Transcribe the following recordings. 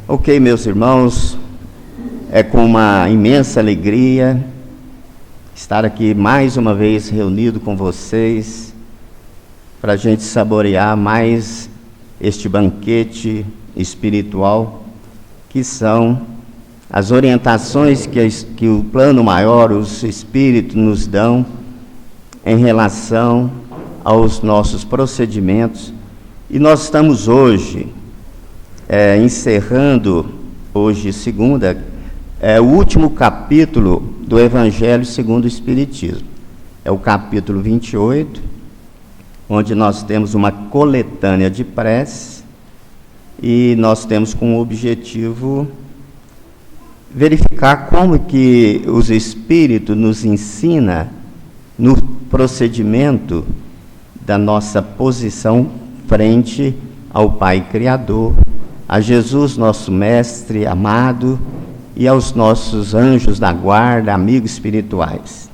Ok, meus irmãos, é com uma imensa alegria estar aqui mais uma vez reunido com vocês para a gente saborear mais este banquete espiritual, que são as orientações que o plano maior, os Espíritos nos dão em relação aos nossos procedimentos. E nós estamos hoje encerrando, hoje segunda, o último capítulo do Evangelho segundo o Espiritismo. É o capítulo 28, onde nós temos uma coletânea de preces, e nós temos como objetivo verificar como que os Espíritos nos ensinam no procedimento da nossa posição frente ao Pai Criador, a Jesus, nosso Mestre amado, e aos nossos anjos da guarda, amigos espirituais.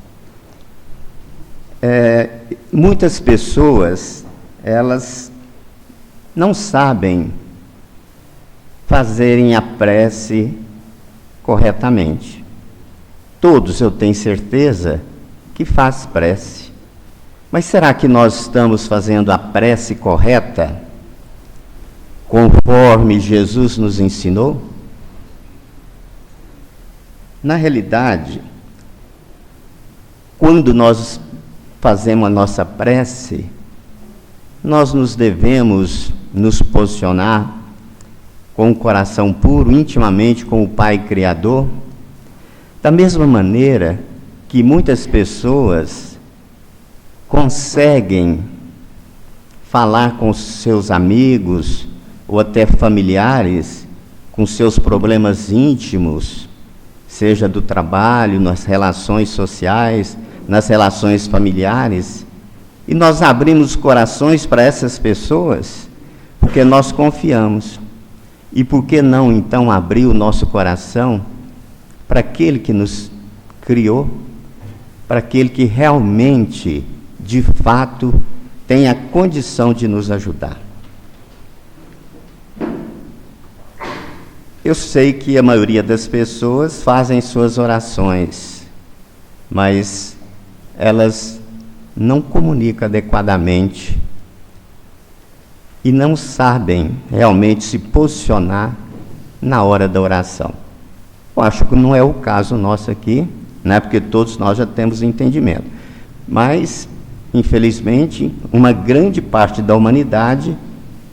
Muitas pessoas, elas não sabem fazerem a prece corretamente. Todos, eu tenho certeza, que faz prece. Mas será que nós estamos fazendo a prece correta, conforme Jesus nos ensinou? Na realidade, quando nós fazemos a nossa prece, nós nos devemos nos posicionar com o coração puro, intimamente com o Pai Criador, da mesma maneira que muitas pessoas conseguem falar com seus amigos ou até familiares, com seus problemas íntimos, seja do trabalho, nas relações sociais, nas relações familiares, e nós abrimos os corações para essas pessoas, porque nós confiamos. E por que não, então, abrir o nosso coração para aquele que nos criou, para aquele que realmente, de fato, tem a condição de nos ajudar? Eu sei que a maioria das pessoas fazem suas orações, mas elas não comunicam adequadamente e não sabem realmente se posicionar na hora da oração. Eu acho que não é o caso nosso aqui, né? Porque todos nós já temos entendimento. Mas, infelizmente, uma grande parte da humanidade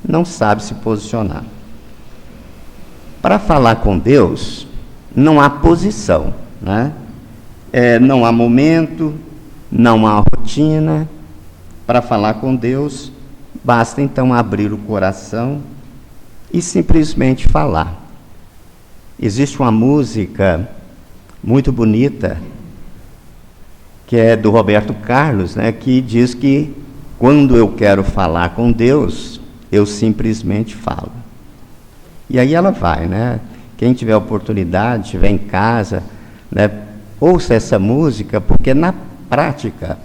não sabe se posicionar. Para falar com Deus, não há posição, né? Não há momento, não há rotina. Para falar com Deus, basta então abrir o coração e simplesmente falar. Existe uma música muito bonita, que é do Roberto Carlos, né, que diz que quando eu quero falar com Deus, eu simplesmente falo. E aí ela vai, né? Quem tiver oportunidade, estiver em casa, né, ouça essa música, porque na prática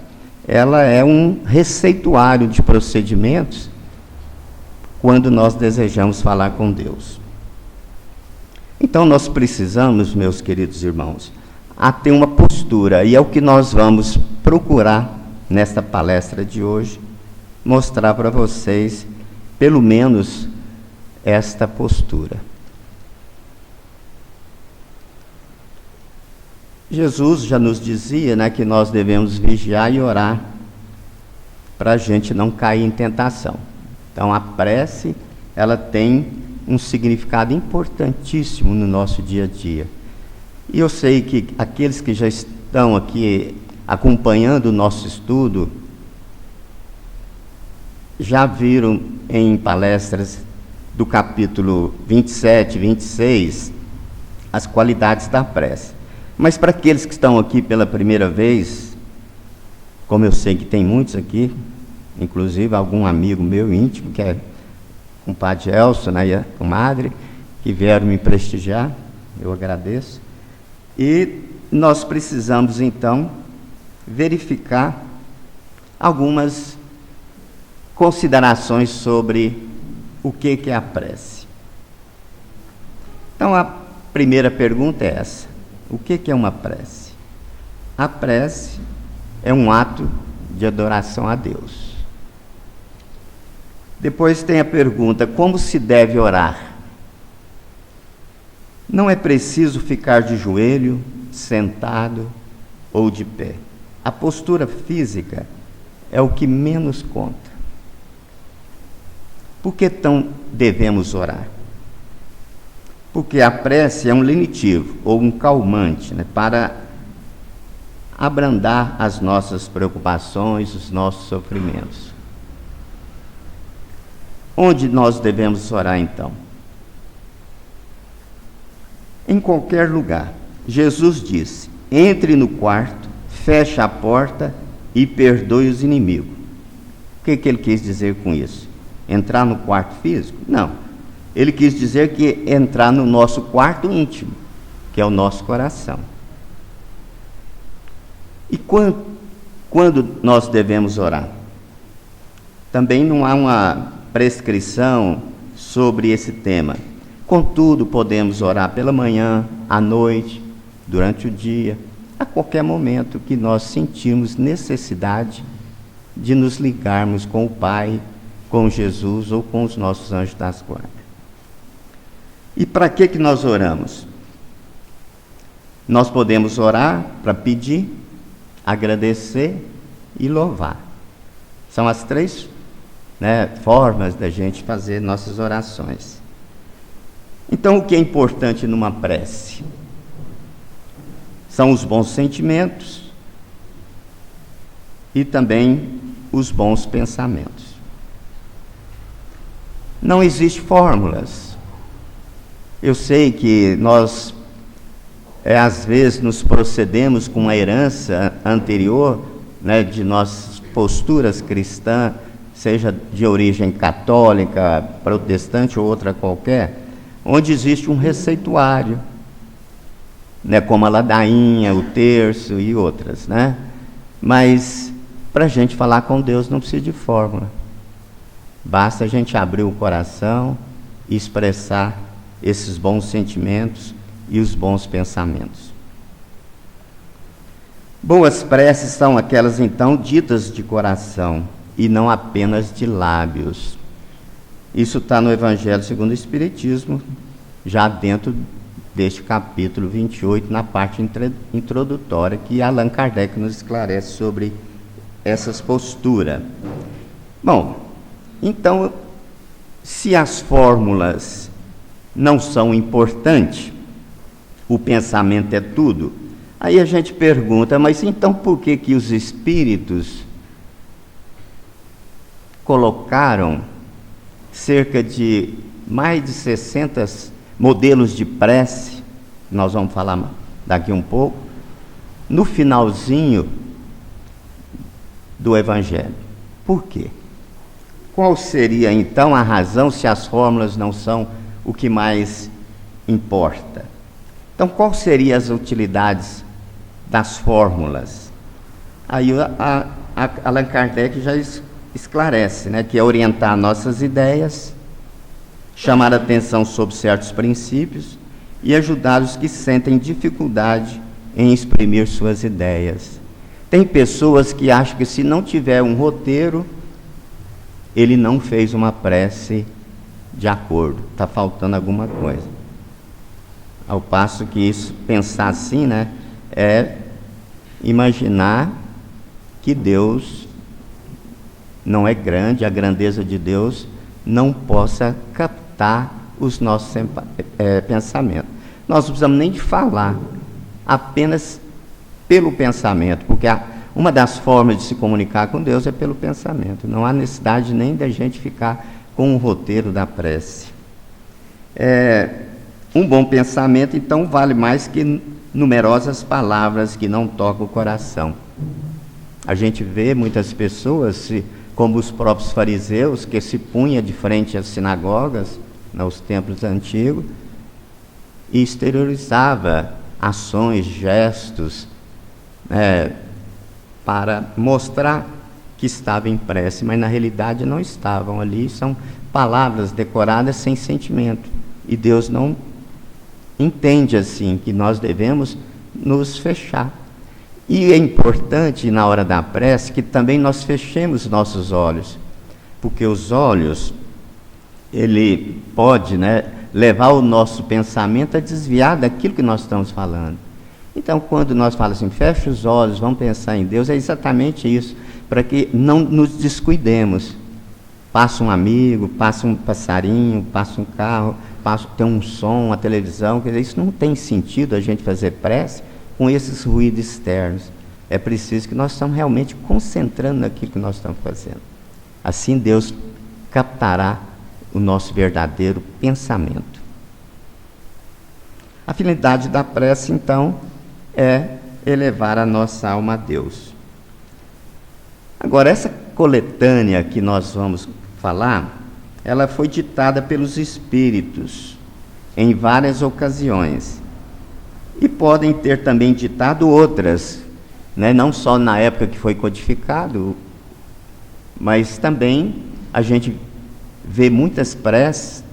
ela é um receituário de procedimentos quando nós desejamos falar com Deus. Então nós precisamos, meus queridos irmãos, ter uma postura, e é o que nós vamos procurar nesta palestra de hoje, mostrar para vocês, pelo menos, esta postura. Jesus já nos dizia, né, que nós devemos vigiar e orar para a gente não cair em tentação. Então a prece, ela tem um significado importantíssimo no nosso dia a dia. E eu sei que aqueles que já estão aqui acompanhando o nosso estudo já viram em palestras do capítulo 27, 26, as qualidades da prece. Mas para aqueles que estão aqui pela primeira vez, como eu sei que tem muitos aqui, inclusive algum amigo meu íntimo, que é o padre Elson, né, e a comadre, que vieram me prestigiar, eu agradeço. E nós precisamos, então, verificar algumas considerações sobre o que é a prece. Então, a primeira pergunta é essa: o que é uma prece? A prece é um ato de adoração a Deus. Depois tem a pergunta: como se deve orar? Não é preciso ficar de joelho, sentado ou de pé. A postura física é o que menos conta. Por que então devemos orar? Porque a prece é um lenitivo ou um calmante, né, para abrandar as nossas preocupações, os nossos sofrimentos. Onde nós devemos orar então? Em qualquer lugar. Jesus disse: entre no quarto, feche a porta e perdoe os inimigos. O que ele quis dizer com isso? Entrar no quarto físico? Não. Ele quis dizer que entrar no nosso quarto íntimo, que é o nosso coração. E quando nós devemos orar? Também não há uma prescrição sobre esse tema. Contudo, podemos orar pela manhã, à noite, durante o dia, a qualquer momento que nós sentirmos necessidade de nos ligarmos com o Pai, com Jesus ou com os nossos anjos das guardas. E para que nós oramos? Nós podemos orar para pedir, agradecer e louvar. São as três, formas da gente fazer nossas orações. Então, o que é importante numa prece? São os bons sentimentos e também os bons pensamentos. Não existem fórmulas. Eu sei que nós, às vezes, nos procedemos com uma herança anterior, de nossas posturas cristãs, seja de origem católica, protestante ou outra qualquer, onde existe um receituário, como a ladainha, o terço e outras, Mas, para a gente falar com Deus, não precisa de fórmula. Basta a gente abrir o coração e expressar esses bons sentimentos e os bons pensamentos. Boas preces são aquelas, então, ditas de coração e não apenas de lábios. Isso está no Evangelho segundo o Espiritismo, já dentro deste capítulo 28, na parte introdutória, que Allan Kardec nos esclarece sobre essas posturas. Bom, então, se as fórmulas não são importantes, o pensamento é tudo, aí a gente pergunta, mas então por que os espíritos colocaram cerca de mais de 60 modelos de prece, nós vamos falar daqui um pouco, no finalzinho do Evangelho? Por quê? Qual seria então a razão se as fórmulas não são o que mais importa? Então, quais seriam as utilidades das fórmulas? Aí Allan Kardec já esclarece, que é orientar nossas ideias, chamar a atenção sobre certos princípios e ajudar os que sentem dificuldade em exprimir suas ideias. Tem pessoas que acham que se não tiver um roteiro, ele não fez uma prece de acordo, está faltando alguma coisa. Ao passo que isso, pensar assim, é imaginar que Deus não é grande, a grandeza de Deus não possa captar os nossos pensamentos. Nós não precisamos nem de falar, apenas pelo pensamento, porque uma das formas de se comunicar com Deus é pelo pensamento. Não há necessidade nem da gente ficar com o roteiro da prece. Um bom pensamento, então, vale mais que numerosas palavras que não tocam o coração. A gente vê muitas pessoas, como os próprios fariseus, que se punha de frente às sinagogas, nos templos antigos, e exteriorizava ações, gestos, para mostrar que estava em prece, mas na realidade não estavam ali, são palavras decoradas sem sentimento, e Deus não entende assim que nós devemos nos fechar. E é importante na hora da prece que também nós fechemos nossos olhos, porque os olhos, ele pode, levar o nosso pensamento a desviar daquilo que nós estamos falando. Então, quando nós falamos assim, fecha os olhos, vamos pensar em Deus, é exatamente isso, para que não nos descuidemos. Passa um amigo, passa um passarinho, passa um carro, tem um som, uma televisão, quer dizer, isso não tem sentido a gente fazer prece com esses ruídos externos. É preciso que nós estamos realmente concentrando naquilo que nós estamos fazendo. Assim Deus captará o nosso verdadeiro pensamento. A finalidade da prece, então, é elevar a nossa alma a Deus. Agora, essa coletânea que nós vamos falar, ela foi ditada pelos Espíritos em várias ocasiões. E podem ter também ditado outras, não só na época que foi codificado, mas também a gente vê muitas preces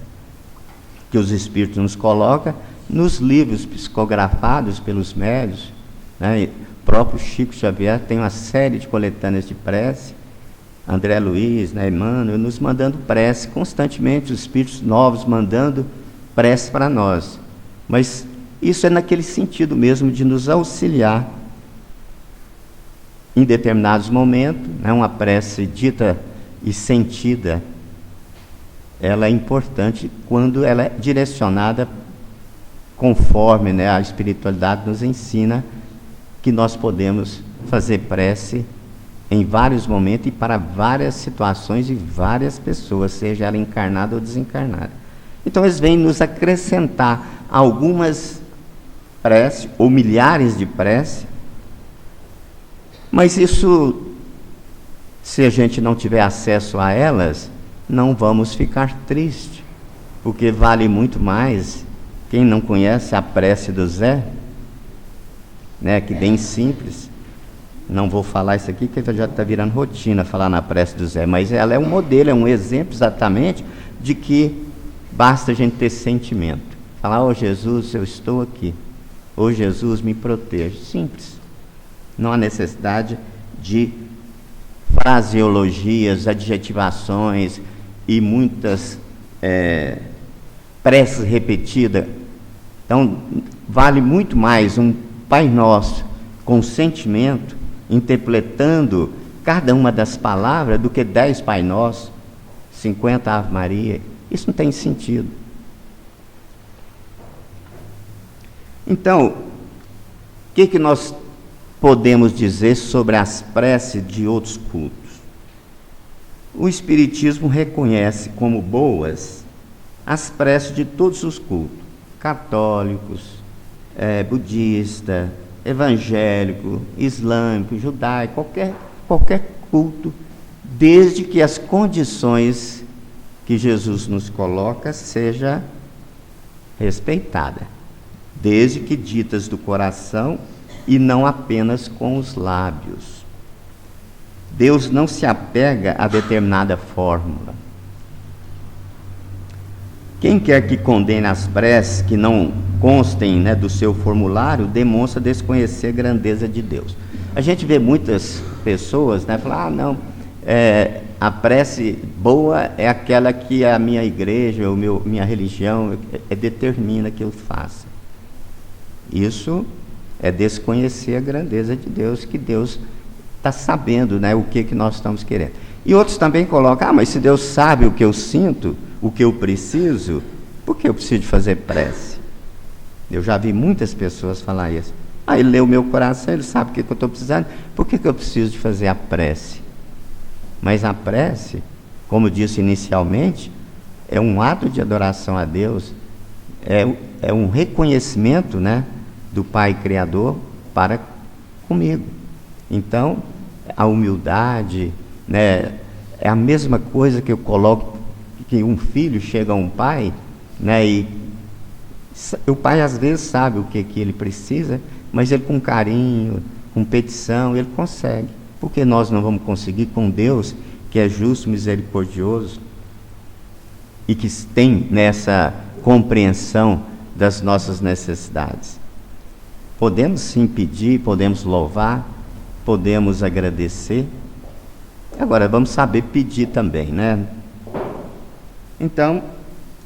que os Espíritos nos colocam nos livros psicografados pelos médiuns. O próprio Chico Xavier tem uma série de coletâneas de prece, André Luiz, Emmanuel, nos mandando prece constantemente, os Espíritos novos mandando prece para nós. Mas isso é naquele sentido mesmo de nos auxiliar em determinados momentos, uma prece dita e sentida, ela é importante quando ela é direcionada conforme a espiritualidade nos ensina que nós podemos fazer prece em vários momentos e para várias situações e várias pessoas, seja ela encarnada ou desencarnada. Então eles vêm nos acrescentar algumas preces, ou milhares de preces, mas isso, se a gente não tiver acesso a elas, não vamos ficar tristes, porque vale muito mais. Quem não conhece a prece do Zé, que bem simples, não vou falar isso aqui, porque já está virando rotina falar na prece do Zé, mas ela é um modelo, é um exemplo exatamente de que basta a gente ter sentimento. Falar, ô Jesus, eu estou aqui. Ô Jesus, me proteja. Simples. Não há necessidade de fraseologias, adjetivações e muitas preces repetidas. Então, vale muito mais um Pai Nosso com sentimento, interpretando cada uma das palavras, do que 10 Pai Nosso, 50 Ave Maria. Isso não tem sentido. Então, o que nós podemos dizer sobre as preces de outros cultos? O Espiritismo reconhece como boas as preces de todos os cultos, católicos, budista, evangélico, islâmico, judaico, qualquer culto, desde que as condições que Jesus nos coloca seja respeitada, desde que ditas do coração e não apenas com os lábios. Deus não se apega a determinada fórmula. Quem quer que condene as preces que não constem do seu formulário, demonstra desconhecer a grandeza de Deus. A gente vê muitas pessoas falar, a prece boa é aquela que a minha igreja, minha religião determina que eu faça. Isso é desconhecer a grandeza de Deus, que Deus está sabendo o que nós estamos querendo. E outros também colocam, mas se Deus sabe o que eu sinto, o que eu preciso, por que eu preciso de fazer prece? Eu já vi muitas pessoas falar isso. Ele lê o meu coração, ele sabe o que eu estou precisando, por que eu preciso de fazer a prece? Mas a prece, como disse inicialmente, é um ato de adoração a Deus, é um reconhecimento do Pai Criador para comigo. Então, a humildade, é a mesma coisa que eu coloco, que um filho chega a um pai, e o pai às vezes sabe o que ele precisa, mas ele com carinho, com petição, ele consegue. Por que nós não vamos conseguir com Deus, que é justo, misericordioso, e que tem nessa compreensão das nossas necessidades. Podemos sim pedir, podemos louvar, podemos agradecer. Agora, vamos saber pedir também, né? Então,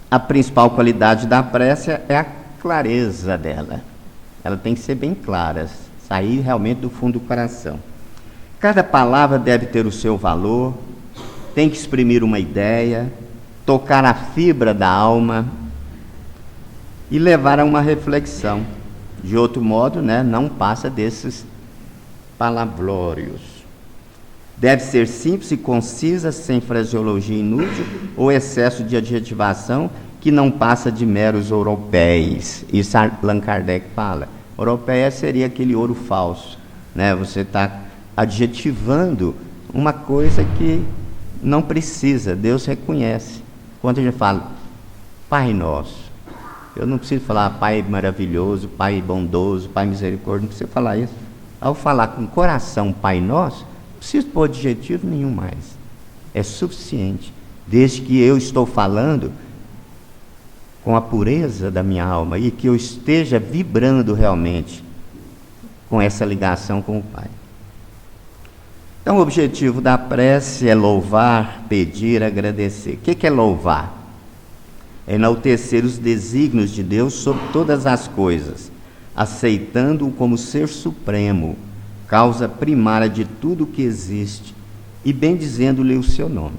a principal qualidade da prece é a clareza dela. Ela tem que ser bem clara, sair realmente do fundo do coração. Cada palavra deve ter o seu valor, tem que exprimir uma ideia, tocar a fibra da alma e levar a uma reflexão. De outro modo, né, não passa desses palavrões. Deve ser simples e concisa, sem fraseologia inútil ou excesso de adjetivação que não passa de meros ouropéis. Isso Allan Kardec fala. Ouropéia seria aquele ouro falso, né? Você está adjetivando uma coisa que não precisa, Deus reconhece. Quando a gente fala Pai Nosso, eu não preciso falar Pai maravilhoso, Pai bondoso, Pai misericórdia, não preciso falar isso. Ao falar com coração Pai Nosso, não preciso pôr adjetivo nenhum mais. É suficiente, desde que eu estou falando com a pureza da minha alma e que eu esteja vibrando realmente com essa ligação com o Pai. Então, o objetivo da prece é louvar, pedir, agradecer. O que é louvar? É enaltecer os desígnios de Deus sobre todas as coisas, aceitando-o como ser supremo, causa primária de tudo o que existe, e bendizendo-lhe o seu nome.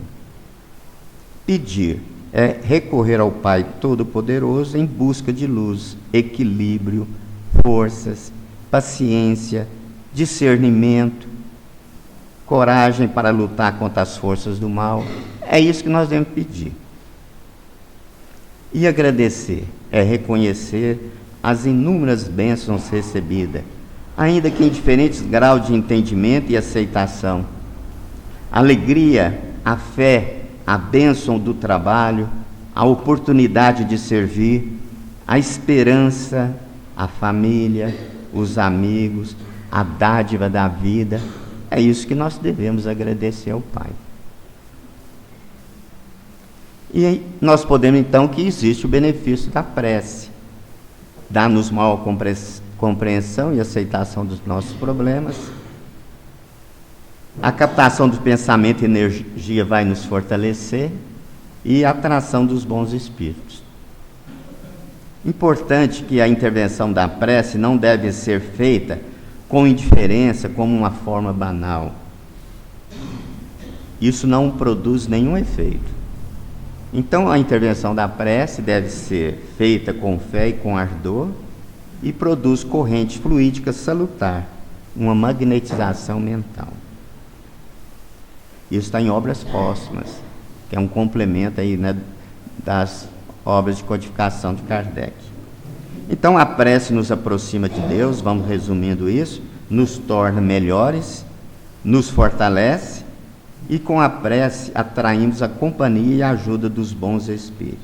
Pedir é recorrer ao Pai Todo-Poderoso em busca de luz, equilíbrio, forças, paciência, discernimento, coragem para lutar contra as forças do mal. É isso que nós devemos pedir. E agradecer é reconhecer as inúmeras bênçãos recebidas, ainda que em diferentes graus de entendimento e aceitação. A alegria, a fé, a bênção do trabalho, a oportunidade de servir, a esperança, a família, os amigos, a dádiva da vida. É isso que nós devemos agradecer ao Pai. E aí, nós podemos então que existe o benefício da prece. Dá-nos maior compreensão e aceitação dos nossos problemas. A captação do pensamento e energia vai nos fortalecer e a atração dos bons espíritos. Importante que a intervenção da prece não deve ser feita com indiferença, como uma forma banal. Isso não produz nenhum efeito. Então, a intervenção da prece deve ser feita com fé e com ardor e produz corrente fluídica salutar, uma magnetização mental. Isso está em Obras Póstumas, que é um complemento aí, né, das obras de codificação de Kardec. Então, a prece nos aproxima de Deus, vamos resumindo isso, nos torna melhores, nos fortalece, e com a prece atraímos a companhia e a ajuda dos bons espíritos.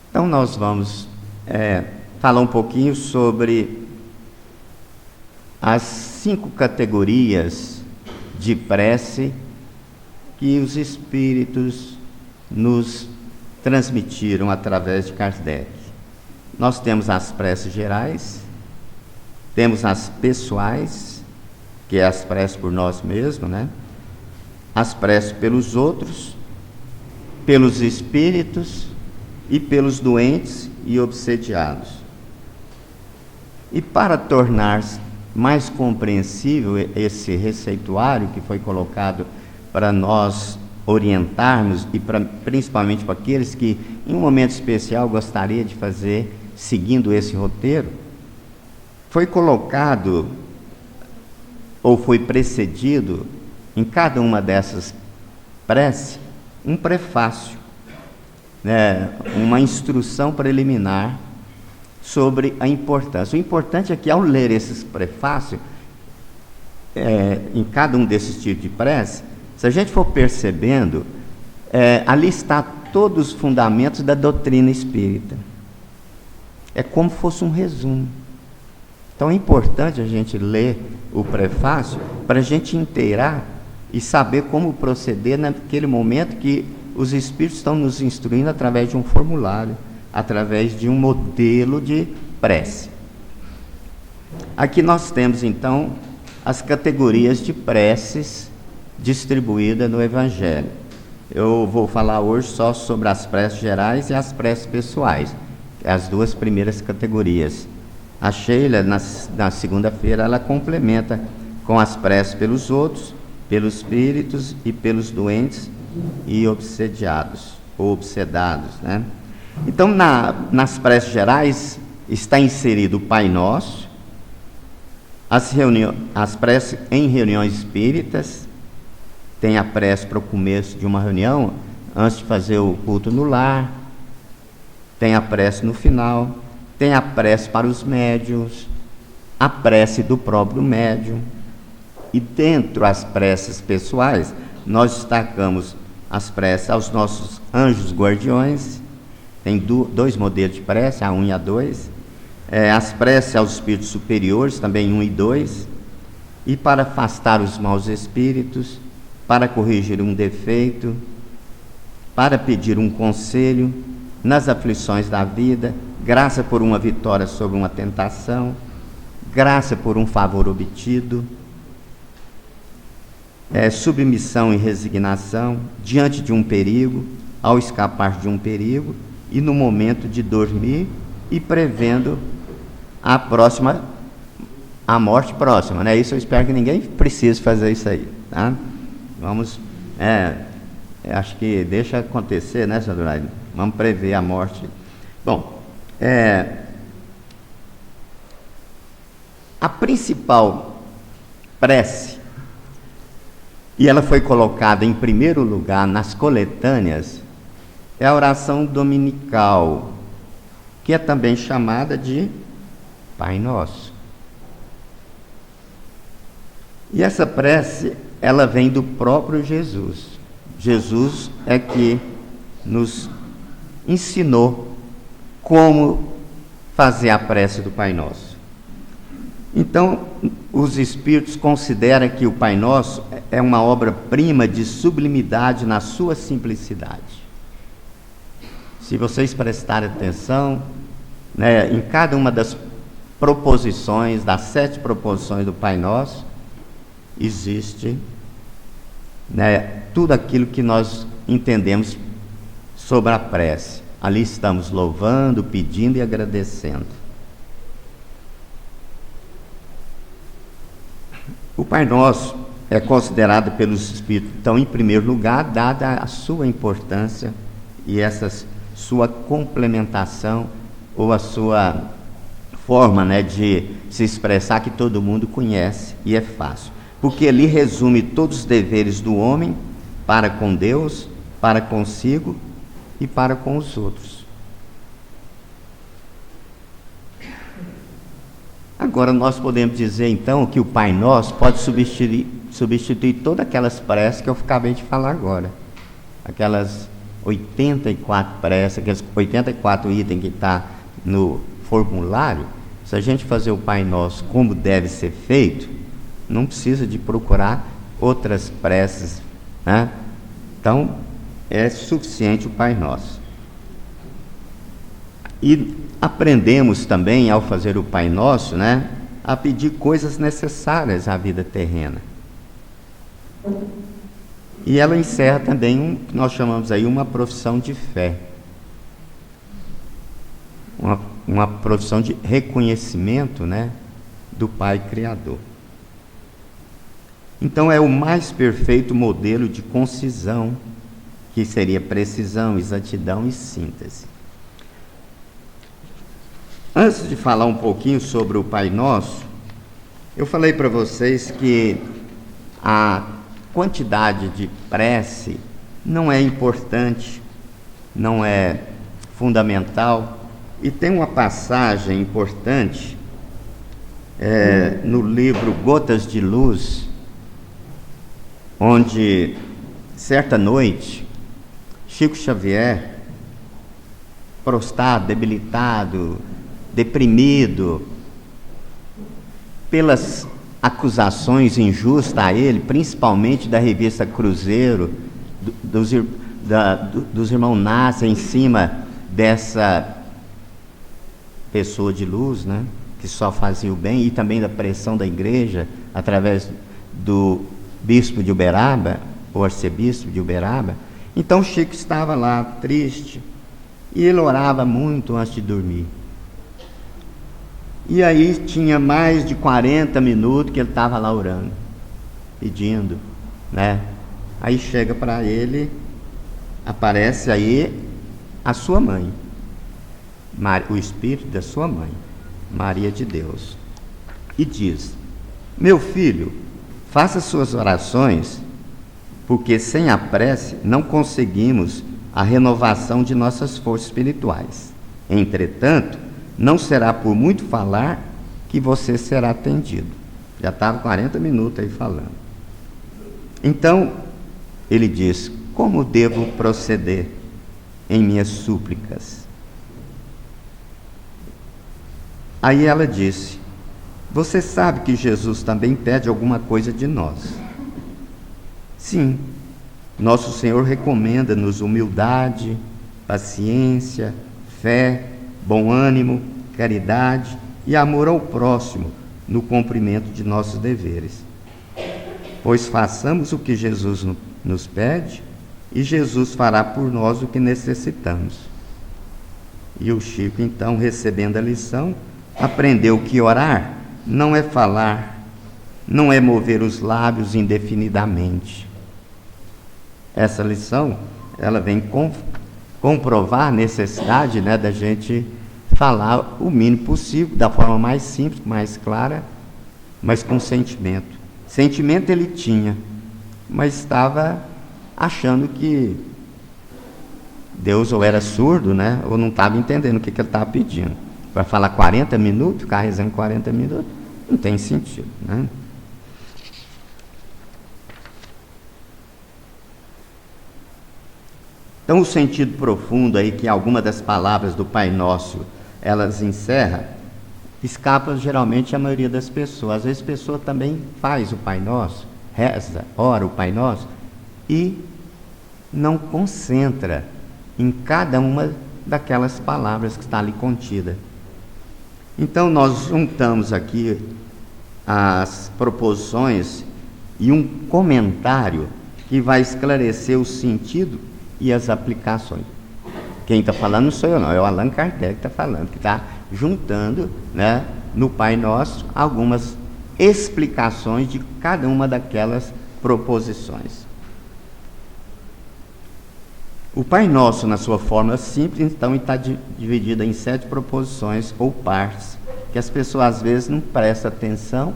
Então nós vamos falar um pouquinho sobre as 5 categorias de prece que os espíritos nos transmitiram através de Kardec. Nós temos as preces gerais, temos as pessoais, que é as preces por nós mesmos, né? As preces pelos outros, pelos espíritos e pelos doentes e obsediados. E para tornar mais compreensível esse receituário que foi colocado para nós orientarmos e principalmente para aqueles que em um momento especial gostaria de fazer seguindo esse roteiro, foi colocado ou foi precedido em cada uma dessas preces um prefácio, né, uma instrução preliminar sobre a importância. O importante é que ao ler esses prefácios, em cada um desses tipos de prece, se a gente for percebendo, ali está todos os fundamentos da doutrina espírita. É como se fosse um resumo. Então é importante a gente ler o prefácio para a gente inteirar e saber como proceder naquele momento que os Espíritos estão nos instruindo através de um formulário, através de um modelo de prece. Aqui nós temos, então, as categorias de preces distribuídas no Evangelho. Eu vou falar hoje só sobre as preces gerais e as preces pessoais, as duas primeiras categorias. A Sheila, na segunda-feira, ela complementa com as preces pelos outros, pelos espíritos e pelos doentes e obsediados, ou obsedados, né? Então, nas preces gerais, está inserido o Pai Nosso, as preces em reuniões espíritas, tem a prece para o começo de uma reunião, antes de fazer o culto no lar, tem a prece no final, tem a prece para os médiuns, a prece do próprio médium, e dentro das preces pessoais, nós destacamos as preces aos nossos anjos guardiões, tem dois modelos de prece, a 1 e a 2, as preces aos espíritos superiores, também 1 e 2, e para afastar os maus espíritos, para corrigir um defeito, para pedir um conselho nas aflições da vida, graça por uma vitória sobre uma tentação, graça por um favor obtido, submissão e resignação diante de um perigo, ao escapar de um perigo e no momento de dormir e prevendo a morte próxima, né? Isso eu espero que ninguém precise fazer isso aí, tá? Vamos, acho que deixa acontecer, né, Sr. Dourado? Vamos prever a morte. Bom, a principal prece, e ela foi colocada em primeiro lugar nas coletâneas, é a oração dominical, que é também chamada de Pai Nosso. E essa prece, ela vem do próprio Jesus. Jesus é que nos ensinou como fazer a prece do Pai Nosso. Então, os Espíritos consideram que o Pai Nosso é uma obra-prima de sublimidade na sua simplicidade. Se vocês prestarem atenção, né, em cada uma das proposições, das 7 proposições do Pai Nosso, existe, né, tudo aquilo que nós entendemos sobre a prece. Ali estamos louvando, pedindo e agradecendo. O Pai Nosso é considerado pelos Espíritos, então, em primeiro lugar, dada a sua importância e essa sua complementação, ou a sua forma, né, de se expressar, que todo mundo conhece e é fácil. Porque ele resume todos os deveres do homem para com Deus, para consigo e para com os outros. Agora nós podemos dizer então que o Pai Nosso pode substituir todas aquelas preces que eu acabei de falar agora. Aquelas 84 preces, aqueles 84 itens que está no formulário. Se a gente fazer o Pai Nosso como deve ser feito, não precisa de procurar outras preces, né? Então, é suficiente o Pai Nosso. E aprendemos também, ao fazer o Pai Nosso, né, a pedir coisas necessárias à vida terrena. E ela encerra também que nós chamamos aí uma profissão de fé. Uma profissão de reconhecimento, né, do Pai Criador. Então é o mais perfeito modelo de concisão, que seria precisão, exatidão e síntese. Antes de falar um pouquinho sobre o Pai Nosso, eu falei para vocês que a quantidade de prece não é importante, não é fundamental, e tem uma passagem importante no livro Gotas de Luz, onde, certa noite, Chico Xavier, prostrado, debilitado, deprimido, pelas acusações injustas a ele, principalmente da revista Cruzeiro, dos dos irmãos nascem em cima dessa pessoa de luz, né, que só fazia o bem, e também da pressão da igreja, através do bispo de Uberaba, o arcebispo de Uberaba. Então Chico estava lá, triste, e ele orava muito antes de dormir. E aí tinha mais de 40 minutos que ele estava lá orando, pedindo, né? Aí chega para ele, aparece aí a sua mãe, o espírito da sua mãe, Maria de Deus, e diz: meu filho, faça suas orações, porque sem a prece não conseguimos a renovação de nossas forças espirituais. Entretanto, não será por muito falar que você será atendido. Já estava 40 minutos aí falando. Então, ele diz: como devo proceder em minhas súplicas? Aí ela disse: você sabe que Jesus também pede alguma coisa de nós. Sim, nosso Senhor recomenda-nos humildade, paciência, fé, bom ânimo, caridade e amor ao próximo no cumprimento de nossos deveres. Pois façamos o que Jesus nos pede e Jesus fará por nós o que necessitamos. E o Chico, então, recebendo a lição, aprendeu que orar não é falar, não é mover os lábios indefinidamente. Essa lição, ela vem comprovar a necessidade, né, da gente falar o mínimo possível, da forma mais simples, mais clara, mas com sentimento. Sentimento ele tinha, mas estava achando que Deus ou era surdo, né, ou não estava entendendo o que ele estava pedindo. Vai falar 40 minutos, ficar rezando 40 minutos, não tem sentido, né? Então, o sentido profundo aí que alguma das palavras do Pai Nosso elas encerram, escapa geralmente a maioria das pessoas. Às vezes a pessoa também faz o Pai Nosso, reza, ora o Pai Nosso, e não concentra em cada uma daquelas palavras que está ali contida. Então nós juntamos aqui as proposições e um comentário que vai esclarecer o sentido e as aplicações. Quem está falando não sou eu não, é o Allan Kardec que está falando, que está juntando, né, no Pai Nosso algumas explicações de cada uma daquelas proposições. O Pai Nosso, na sua forma simples, então está dividido em 7 proposições ou partes, que as pessoas às vezes não prestam atenção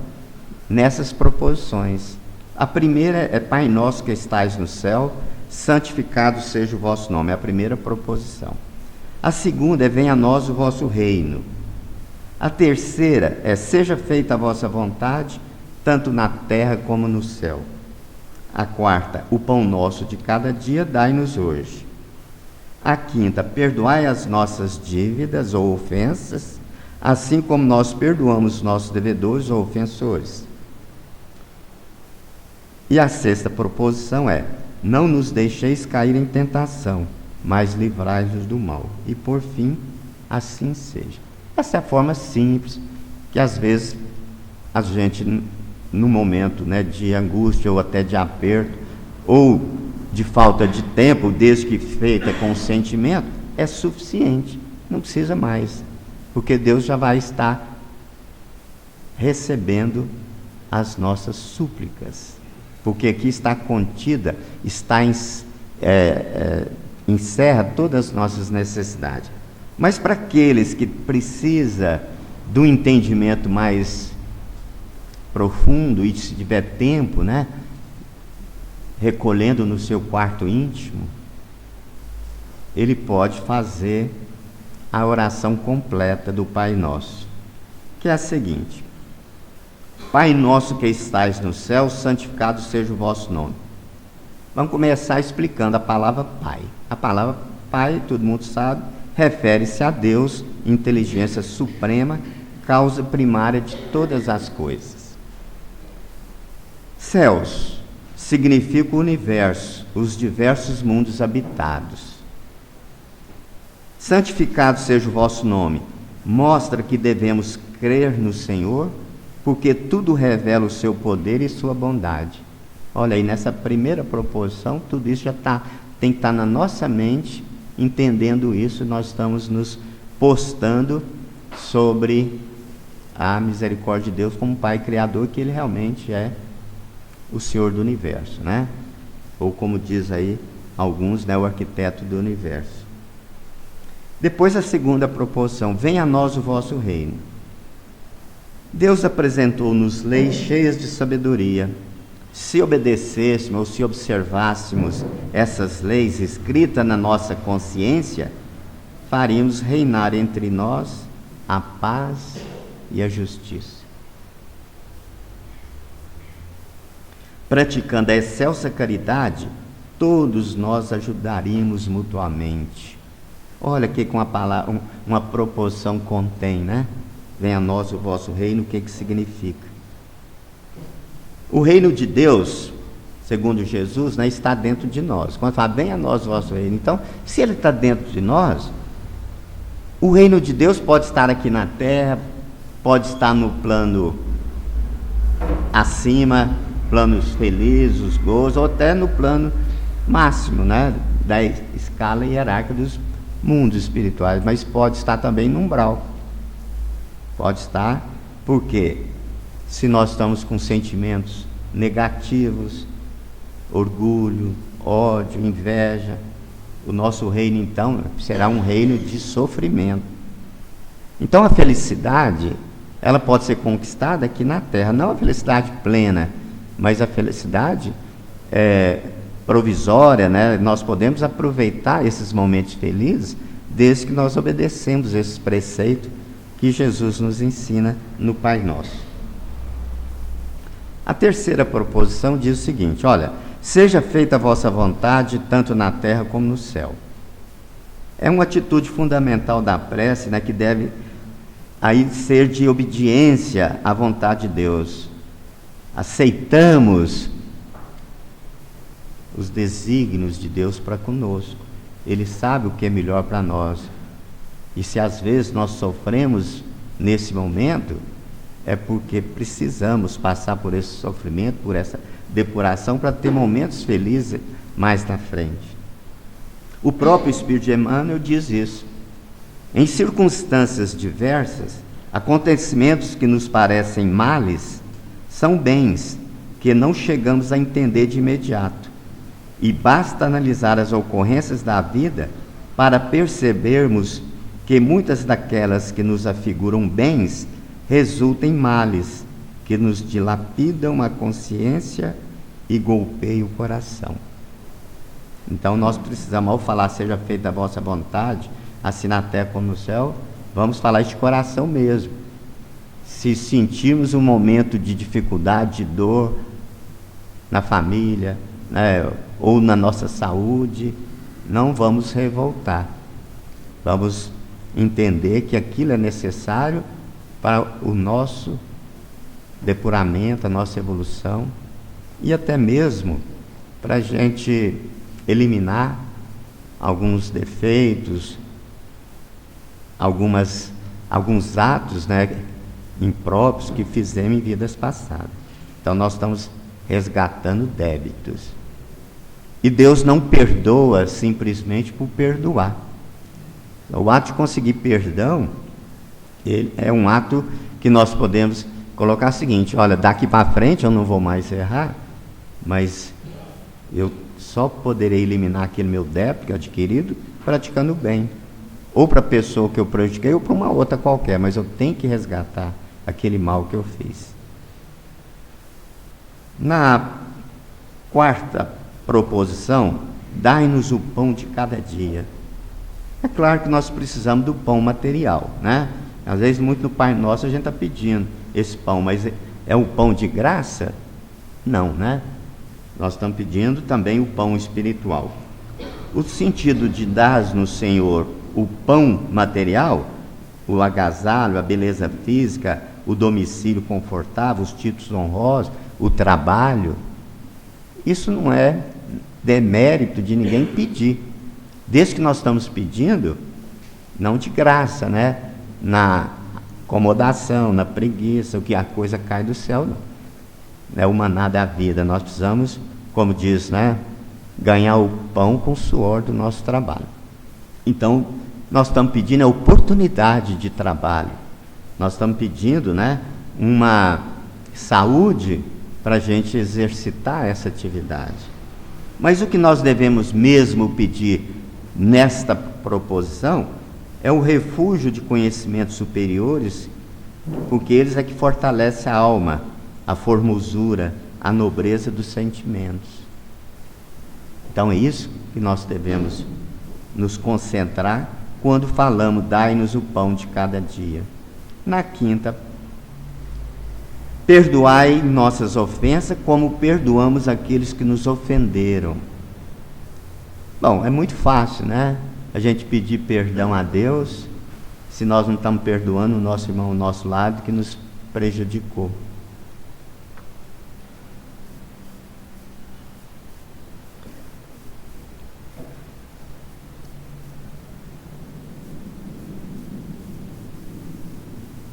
nessas proposições. A primeira é: Pai Nosso que estais no céu, santificado seja o vosso nome, é a primeira proposição. A segunda é: venha a nós o vosso reino. A terceira é: seja feita a vossa vontade, tanto na terra como no céu. A quarta: o pão nosso de cada dia dai-nos hoje. A quinta: perdoai as nossas dívidas ou ofensas, assim como nós perdoamos os nossos devedores ou ofensores. E a sexta proposição é: não nos deixeis cair em tentação, mas livrai-nos do mal. E por fim, assim seja. Essa é a forma simples que às vezes a gente, no momento, né, de angústia ou até de aperto, ou de falta de tempo, desde que feita com sentimento, é suficiente, não precisa mais, porque Deus já vai estar recebendo as nossas súplicas, porque aqui está contida, encerra todas as nossas necessidades. Mas para aqueles que precisam de um entendimento mais profundo, e se tiver tempo, né, recolhendo no seu quarto íntimo, ele pode fazer a oração completa do Pai Nosso, que é a seguinte: Pai nosso que estais no céu, santificado seja o vosso nome. Vamos começar explicando a palavra Pai. A palavra Pai, todo mundo sabe, refere-se a Deus, inteligência suprema, causa primária de todas as coisas. Céus. significa o universo, os diversos mundos habitados. Santificado seja o vosso nome, mostra que devemos crer no Senhor, porque tudo revela o seu poder e sua bondade. Olha aí, nessa primeira proposição, tudo isso já tem que estar na nossa mente. Entendendo isso, nós estamos nos postando sobre a misericórdia de Deus como Pai Criador, que Ele realmente é o Senhor do Universo, né? Ou como diz aí alguns, né, o arquiteto do Universo. Depois a segunda proposição, venha a nós o vosso reino. Deus apresentou-nos leis cheias de sabedoria. Se obedecêssemos ou se observássemos essas leis escritas na nossa consciência, faríamos reinar entre nós a paz e a justiça. Praticando a excelsa caridade, todos nós ajudaríamos mutuamente. Olha que com a palavra, uma proposição contém, né? Venha a nós o vosso reino, o que significa? O reino de Deus, segundo Jesus, né, está dentro de nós. Quando fala, venha a nós o vosso reino. Então, se ele está dentro de nós, o reino de Deus pode estar aqui na terra, pode estar no plano acima, planos felizes, gozos, ou até no plano máximo, né, da escala hierárquica dos mundos espirituais, mas pode estar também no umbral. Pode estar, porque se nós estamos com sentimentos negativos, orgulho, ódio, inveja, o nosso reino então será um reino de sofrimento. Então a felicidade, ela pode ser conquistada aqui na terra, não a felicidade plena, mas a felicidade provisória, né? Nós podemos aproveitar esses momentos felizes desde que nós obedecemos esses preceitos que Jesus nos ensina no Pai Nosso. A terceira proposição diz o seguinte, olha, seja feita a vossa vontade, tanto na terra como no céu. É uma atitude fundamental da prece, né, que deve aí ser de obediência à vontade de Deus. Aceitamos os desígnios de Deus para conosco. Ele sabe o que é melhor para nós. E se às vezes nós sofremos nesse momento, é porque precisamos passar por esse sofrimento, por essa depuração, para ter momentos felizes mais na frente. O próprio Espírito de Emmanuel diz isso. Em circunstâncias diversas, acontecimentos que nos parecem males são bens que não chegamos a entender de imediato. E basta analisar as ocorrências da vida para percebermos que muitas daquelas que nos afiguram bens resultam em males, que nos dilapidam a consciência e golpeiam o coração. Então nós precisamos, ao falar seja feita a vossa vontade, assim na terra como no céu, vamos falar de coração mesmo. Se sentirmos um momento de dificuldade, de dor na família, né, ou na nossa saúde, não vamos revoltar. Vamos entender que aquilo é necessário para o nosso depuramento, a nossa evolução, e até mesmo para a gente eliminar alguns defeitos, alguns atos, né, impróprios que fizemos em vidas passadas. Então nós estamos resgatando débitos. E Deus não perdoa simplesmente por perdoar. O ato de conseguir perdão, ele é um ato que nós podemos colocar o seguinte, olha, daqui para frente eu não vou mais errar, mas eu só poderei eliminar aquele meu débito adquirido praticando o bem. Ou para a pessoa que eu prejudiquei, ou para uma outra qualquer, mas eu tenho que resgatar aquele mal que eu fiz. Na quarta proposição, dai-nos o pão de cada dia. É claro que nós precisamos do pão material, né? Às vezes, muito no Pai Nosso, a gente está pedindo esse pão, mas é o pão de graça? Não, né? Nós estamos pedindo também o pão espiritual. O sentido de dar no Senhor o pão material, o agasalho, a beleza física, o domicílio confortável, os títulos honrosos, o trabalho, Isso não é demérito de ninguém pedir. Desde que nós estamos pedindo, não de graça, né? Na acomodação, na preguiça, o que a coisa cai do céu, não. É o maná da vida. Nós precisamos, como diz, né? Ganhar o pão com o suor do nosso trabalho. Então, nós estamos pedindo a oportunidade de trabalho. Nós estamos pedindo, né? Uma saúde para a gente exercitar essa atividade. Mas o que nós devemos mesmo pedir nesta proposição é o refúgio de conhecimentos superiores, porque eles é que fortalece a alma, a formosura, a nobreza dos sentimentos. Então é isso que nós devemos nos concentrar quando falamos, dai-nos o pão de cada dia. Na quinta, perdoai nossas ofensas como perdoamos aqueles que nos ofenderam. Bom, é muito fácil, né? A gente pedir perdão a Deus se nós não estamos perdoando o nosso irmão ao nosso lado que nos prejudicou.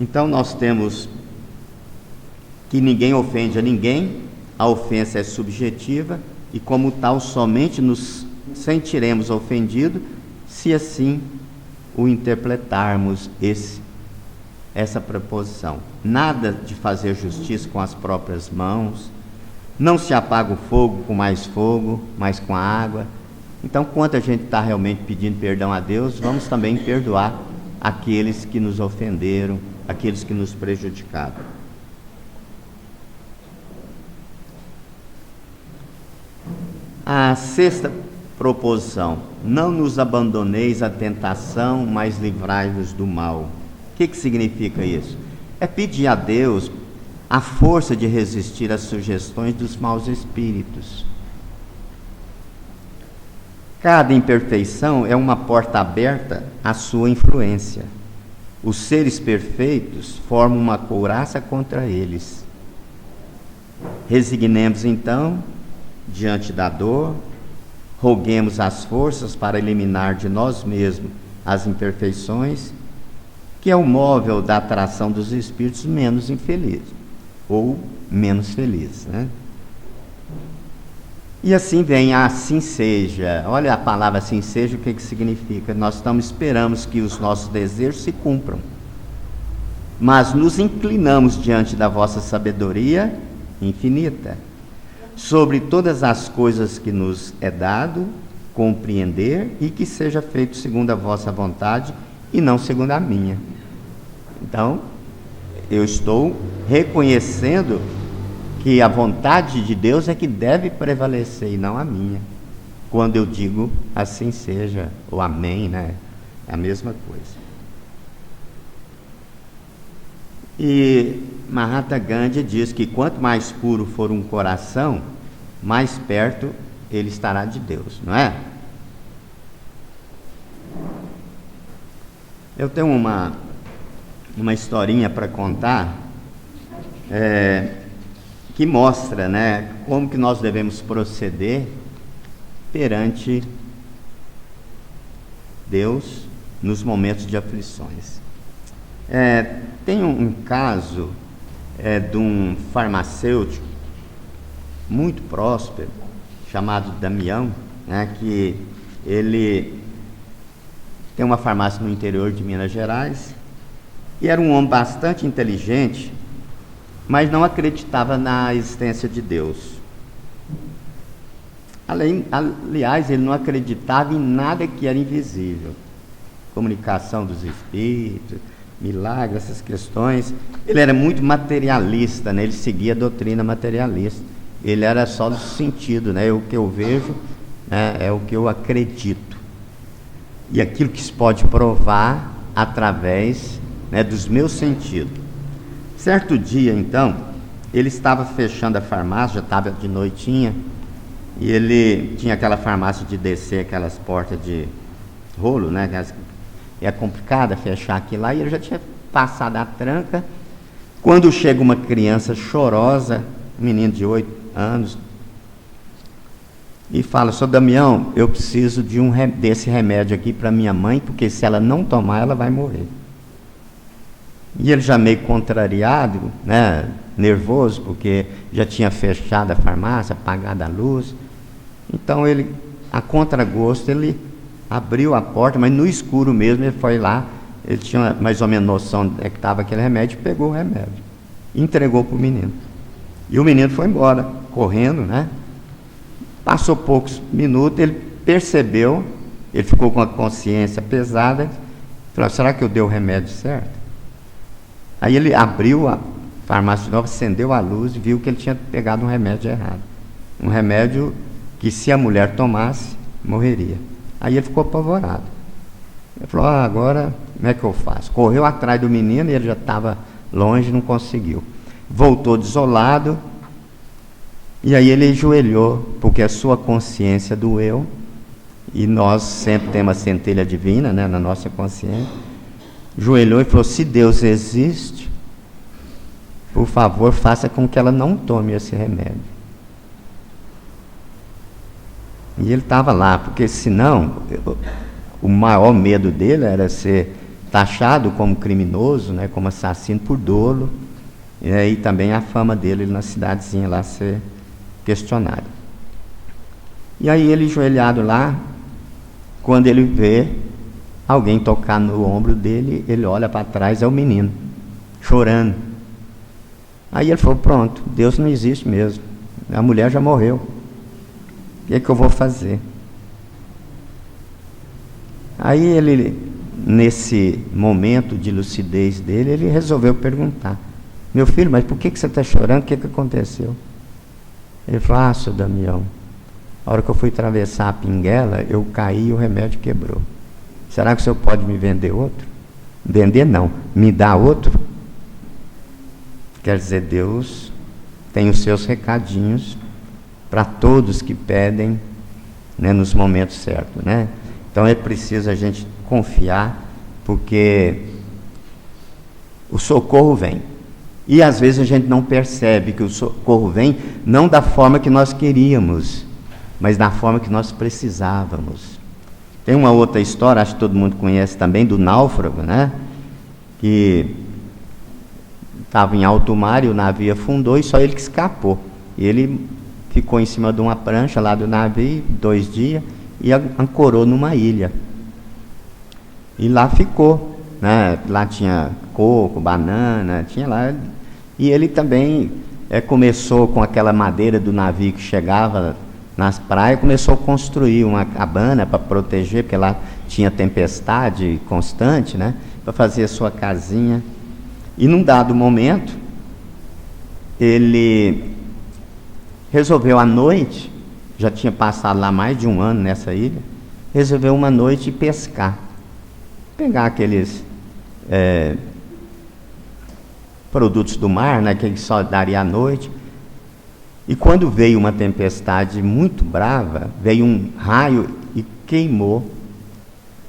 Então nós temos que ninguém ofende a ninguém, a ofensa é subjetiva e como tal somente nos sentiremos ofendidos se assim o interpretarmos essa proposição. Nada de fazer justiça com as próprias mãos, não se apaga o fogo com mais fogo, mas com a água. Então, quando a gente está realmente pedindo perdão a Deus, vamos também perdoar aqueles que nos ofenderam, aqueles que nos prejudicaram. A sexta proposição: não nos abandoneis à tentação, mas livrai-vos do mal. O que significa isso? É pedir a Deus a força de resistir às sugestões dos maus espíritos. Cada imperfeição é uma porta aberta à sua influência. Os seres perfeitos formam uma couraça contra eles. Resignemos então diante da dor, roguemos as forças para eliminar de nós mesmos as imperfeições, que é o móvel da atração dos espíritos menos infelizes, ou menos felizes, né? E assim vem, assim seja. Olha a palavra assim seja, o que significa? Nós esperamos que os nossos desejos se cumpram, mas nos inclinamos diante da vossa sabedoria infinita, sobre todas as coisas que nos é dado compreender, e que seja feito segundo a vossa vontade e não segundo a minha. Então, eu estou reconhecendo que a vontade de Deus é que deve prevalecer e não a minha. Quando eu digo assim seja, ou amém, né? É a mesma coisa. E Mahatma Gandhi diz que quanto mais puro for um coração, mais perto ele estará de Deus, não é? Eu tenho uma historinha para contar, que mostra, né, como que nós devemos proceder perante Deus nos momentos de aflições. Tem um caso de um farmacêutico muito próspero, chamado Damião, né, que ele tem uma farmácia no interior de Minas Gerais, e era um homem bastante inteligente, mas não acreditava na existência de Deus. Aliás, ele não acreditava em nada que era invisível. Comunicação dos espíritos, milagres, essas questões. Ele era muito materialista, né? Ele seguia a doutrina materialista. Ele era só do sentido, né? O que eu vejo, né, é o que eu acredito. E aquilo que se pode provar através, né, dos meus sentidos. Certo dia, então, ele estava fechando a farmácia, já estava de noitinha, e ele tinha aquela farmácia de descer aquelas portas de rolo, né? É complicado fechar aquilo lá, e ele já tinha passado a tranca, quando chega uma criança chorosa, um menino de 8 anos, e fala: Sr. Damião, eu preciso desse remédio aqui para minha mãe, porque se ela não tomar, ela vai morrer. E ele já meio contrariado, né, nervoso, porque já tinha fechado a farmácia, apagado a luz. Então ele, a contragosto, ele abriu a porta, mas no escuro mesmo ele foi lá, ele tinha mais ou menos noção de que estava aquele remédio, pegou o remédio, entregou para o menino. E o menino foi embora, correndo, né? Passou poucos minutos, ele percebeu, ele ficou com a consciência pesada, falou: será que eu dei o remédio certo? Aí ele abriu a farmácia nova, acendeu a luz e viu que ele tinha pegado um remédio errado. Um remédio que, se a mulher tomasse, morreria. Aí ele ficou apavorado. Ele falou: agora como é que eu faço? Correu atrás do menino e ele já estava longe, não conseguiu. Voltou desolado, e aí ele ajoelhou, porque a sua consciência doeu, e nós sempre temos a centelha divina, né, na nossa consciência. Ajoelhou e falou: se Deus existe, por favor, faça com que ela não tome esse remédio. E ele estava lá, porque senão, o maior medo dele era ser taxado como criminoso, né, como assassino por dolo, e aí também a fama dele na cidadezinha lá ser questionada. E aí ele ajoelhado lá, quando ele vê alguém tocar no ombro dele, ele olha para trás, é o menino, chorando. Aí ele falou: pronto, Deus não existe mesmo, a mulher já morreu, o que é que eu vou fazer? Aí ele, nesse momento de lucidez dele, ele resolveu perguntar: meu filho, mas por que você está chorando? O que aconteceu? Ele falou: Sr. Damião, a hora que eu fui atravessar a pinguela, eu caí e o remédio quebrou. Será que o senhor pode me vender outro? Vender não, me dá outro? Quer dizer, Deus tem os seus recadinhos para todos que pedem, né, nos momentos certos, né? Então é preciso a gente confiar, porque o socorro vem. E às vezes a gente não percebe que o socorro vem não da forma que nós queríamos, mas da forma que nós precisávamos. Tem uma outra história, acho que todo mundo conhece também, do náufrago, né? Que estava em alto mar e o navio afundou e só ele que escapou. E ele ficou em cima de uma prancha lá do navio 2 dias e ancorou numa ilha. E lá ficou, né? Lá tinha coco, banana, tinha lá. E ele também começou com aquela madeira do navio que chegava nas praias, começou a construir uma cabana para proteger, porque lá tinha tempestade constante, né? Para fazer a sua casinha. E num dado momento, ele resolveu à noite, já tinha passado lá mais de 1 ano nessa ilha, resolveu uma noite pescar. Pegar aqueles produtos do mar, né, que só daria à noite. E quando veio uma tempestade muito brava, veio um raio e queimou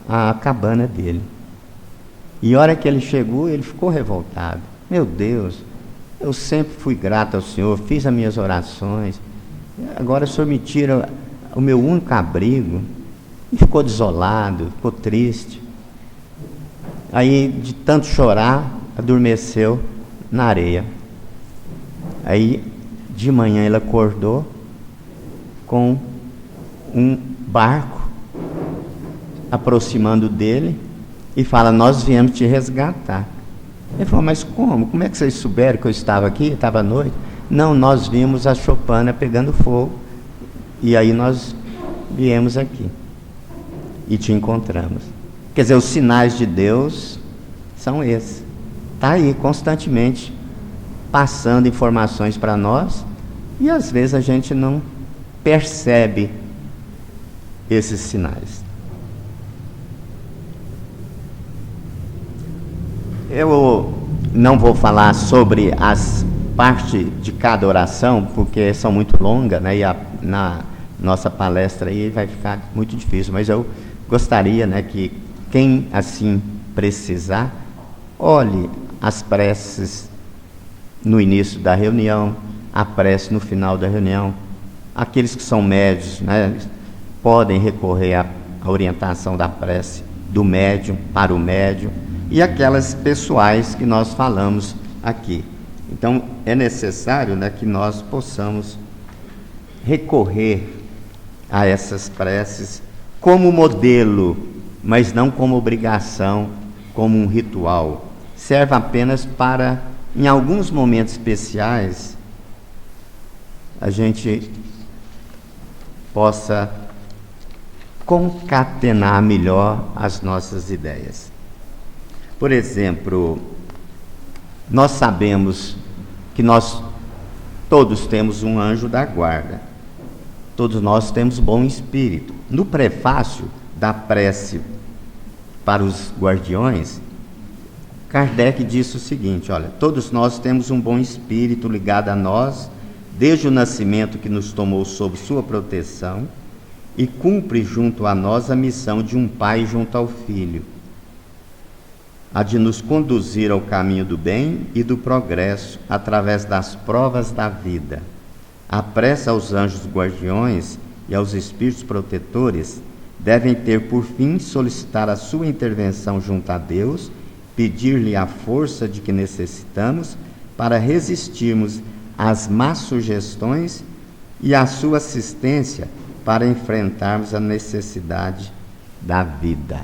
a cabana dele. E a hora que ele chegou, ele ficou revoltado. Meu Deus, eu sempre fui grato ao Senhor, fiz as minhas orações, agora o Senhor me tira o meu único abrigo. E ficou desolado, ficou triste. Aí, de tanto chorar, adormeceu na areia. Aí, de manhã, ele acordou com um barco aproximando dele e fala: nós viemos te resgatar. Ele falou: mas como? Como é que vocês souberam que eu estava aqui? Estava à noite? Não, nós vimos a choupana pegando fogo e aí nós viemos aqui e te encontramos. Quer dizer, os sinais de Deus são esses. Está aí constantemente passando informações para nós e às vezes a gente não percebe esses sinais. Eu não vou falar sobre as partes de cada oração, porque são muito longas, né? E na nossa palestra aí vai ficar muito difícil, mas eu gostaria, né, que quem assim precisar, olhe as preces no início da reunião, a prece no final da reunião, Aqueles que são médios, né, podem recorrer à orientação da prece do médium para o médium, e aquelas pessoais que nós falamos aqui. Então, é necessário, né, que nós possamos recorrer a essas preces como modelo, mas não como obrigação, como um ritual. Serve apenas para, em alguns momentos especiais, a gente possa concatenar melhor as nossas ideias. Por exemplo, nós sabemos que nós todos temos um anjo da guarda. Todos nós temos bom espírito. No prefácio da prece para os guardiões, Kardec disse o seguinte: olha, todos nós temos um bom espírito ligado a nós, desde o nascimento, que nos tomou sob sua proteção e cumpre junto a nós a missão de um pai junto ao filho, a de nos conduzir ao caminho do bem e do progresso através das provas da vida. A prece aos anjos guardiões e aos espíritos protetores devem ter por fim solicitar a sua intervenção junto a Deus, pedir-lhe a força de que necessitamos para resistirmos às más sugestões e a sua assistência para enfrentarmos a necessidade da vida.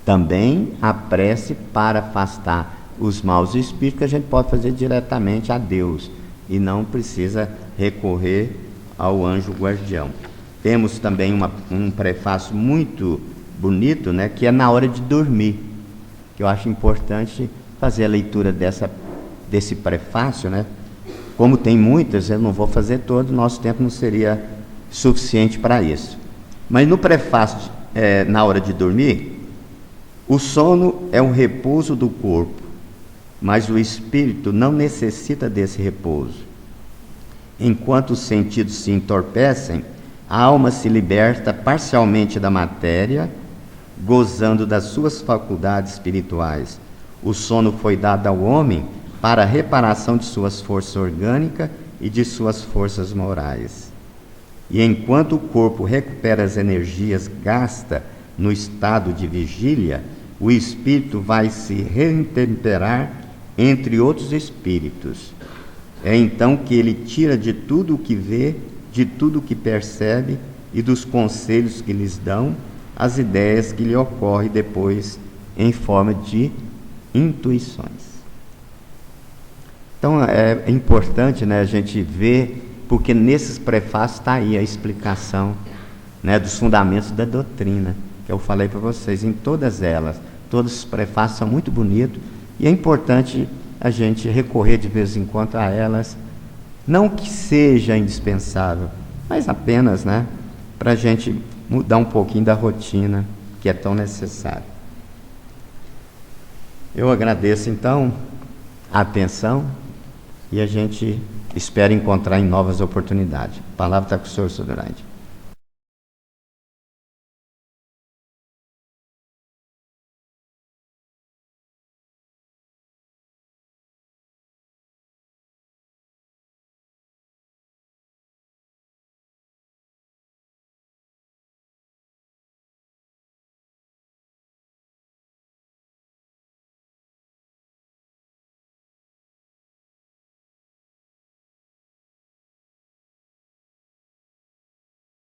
Também a prece para afastar os maus espíritos, que a gente pode fazer diretamente a Deus e não precisa recorrer ao anjo guardião. Temos também um prefácio muito bonito, né, que é na hora de dormir, que eu acho importante fazer a leitura desse prefácio, né? Como tem muitas, eu não vou fazer todo, nosso tempo não seria suficiente para isso. Mas no prefácio, na hora de dormir, o sono é um repouso do corpo, mas o espírito não necessita desse repouso. Enquanto os sentidos se entorpecem, a alma se liberta parcialmente da matéria, gozando das suas faculdades espirituais. O sono foi dado ao homem para a reparação de suas forças orgânicas e de suas forças morais. E enquanto o corpo recupera as energias gastas no estado de vigília, o espírito vai se reintemperar entre outros espíritos. É então que ele tira de tudo o que vê, de tudo o que percebe e dos conselhos que lhes dão, as ideias que lhe ocorrem depois em forma de intuições. Então é importante, né, a gente ver, porque nesses prefácios está aí a explicação, né, dos fundamentos da doutrina, que eu falei para vocês, em todas elas. Todos os prefácios são muito bonitos e é importante a gente recorrer de vez em quando a elas, não que seja indispensável, mas apenas, né, para a gente mudar um pouquinho da rotina que é tão necessária. Eu agradeço então a atenção e a gente espera encontrar em novas oportunidades. A palavra está com o senhor, Sr. Durante.